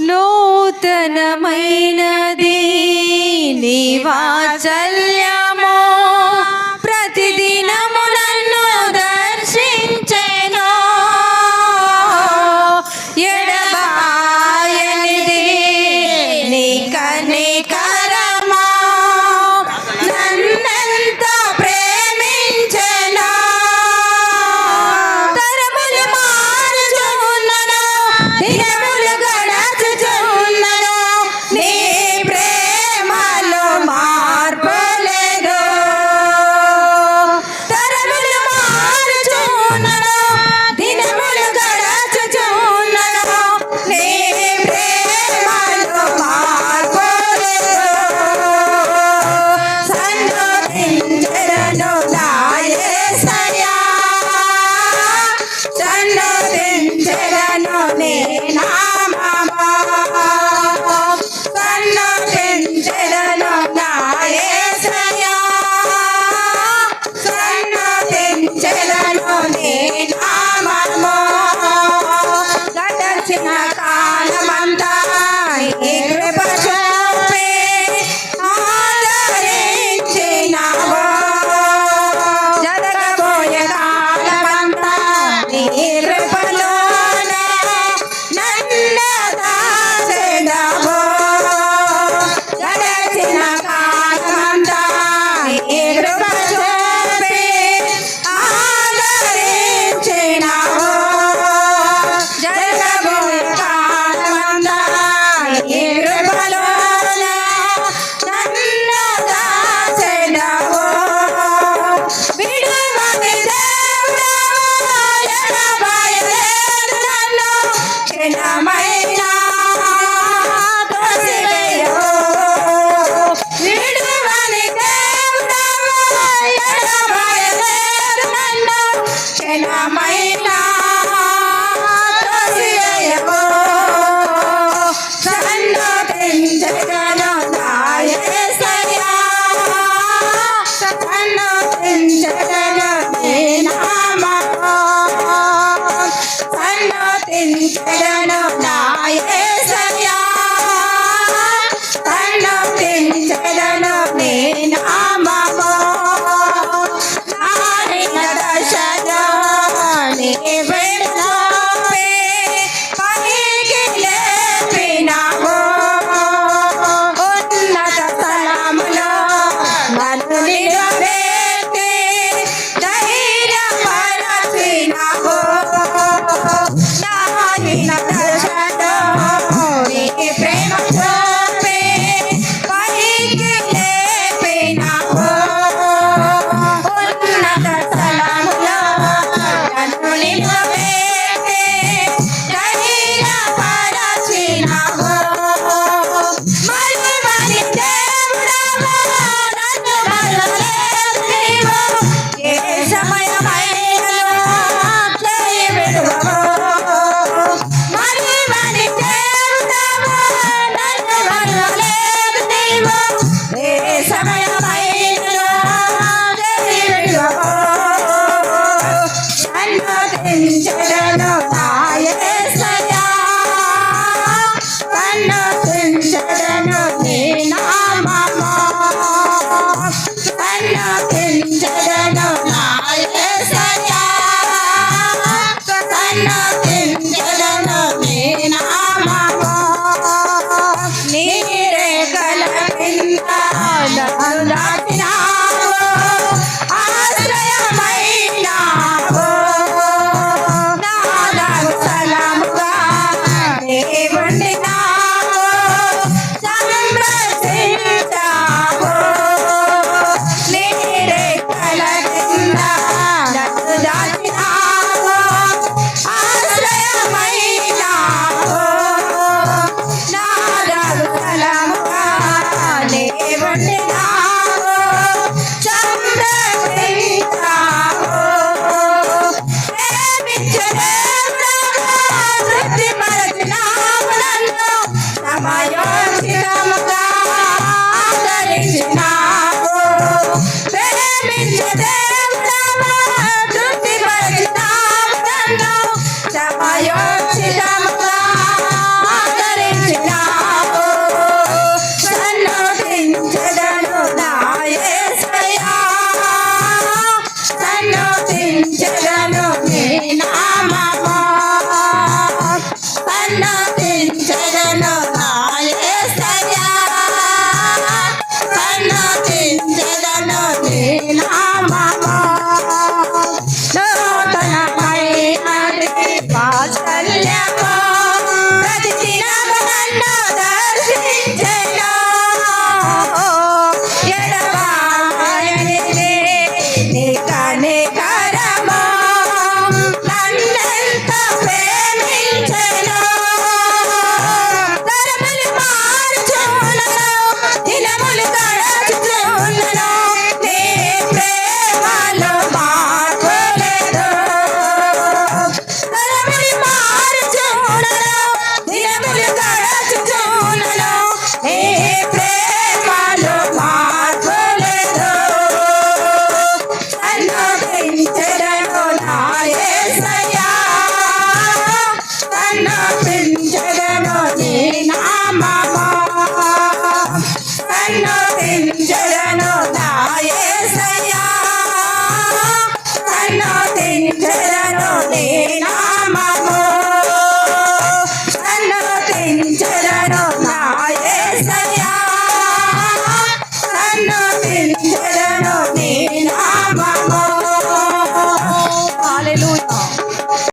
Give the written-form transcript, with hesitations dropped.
నూతనమైనది నీ వాత్సల్యము ప్రతిదినము నన్ను దర్శించెను. ఎడబాయనిది నీ కనికరము నన్నెంతో ప్రేమించెను. తరములు మారుచున్నను, దినములు గడచుచున్నను, నీ ప్రేమలో మార్పు లేదు. తరములు మారుచున్నను, దినములు గడచుచున్నను, నీ ప్రేమలో మార్పు లేదు. సన్నుతించెదను నా యేసయ్యా, సన్నుతించెదను నీ నామము, సన్నుతించెదను నా యేసయ్యా, సన్నుతించెదను నీ నామము. గడచిన కాలమంతా నీ కృప చూపి ఆదరించినావు. జరగబోయే కాలమంతా నీ కృపలోనే నన్ను దాచెదవు. గడచిన కాలమంతా నీ కృప చూపి ఆదరించినావు. జరగబోయే కాలమంతా నీ కృపలోనే నన్ను దాచెదవు. విడువని దేవుడవు, ఎడబాయలేదు నన్ను క్షణమైనా తోసివేయవు. విడువని దేవుడవు, ఎడబాయలేదు నన్ను క్షణమైనా తోసివేయవు. సన్నుతించెదను నా యేసయ్యా, సన్నుతించెదను నీ నామము, సన్నుతించెదను నా యేసయ్యా, సన్నుతించెదను నీ నామము. నారిన దశలో నీ విడుదలపై పైకి లేపినావు. ఉన్నత స్థలములో నన్ను నిలబెట్టి ధైర్యపరచినావు. నారిన దశలో నీ ప్రేమ చూపి పైకి లేపినావు. ఉన్నత స్థలములో నన్ను నిలబెట్టి ధైర్యపరచినావు. మరువని దేవుడవు, నన్ను మరువలేదు నీవు. ఏ సమయమైనను చేయి విడువవు. మరువని దేవుడవు, నన్ను మరువలేదు నీవు. ఏ సమయమైనను చేయి విడువవు. సన్నుతించెదను నా యేసయ్యా, సన్నుతించెదను నీ నామము, సన్నుతించెదను నా యేసయ్యా, సన్నుతించెదను నీ నామము. నీ రేఖల కింద నన్ను దాచినావు, ఆశ్రయమైనావు. నాదగు స్థలముగా నీ ఉండిన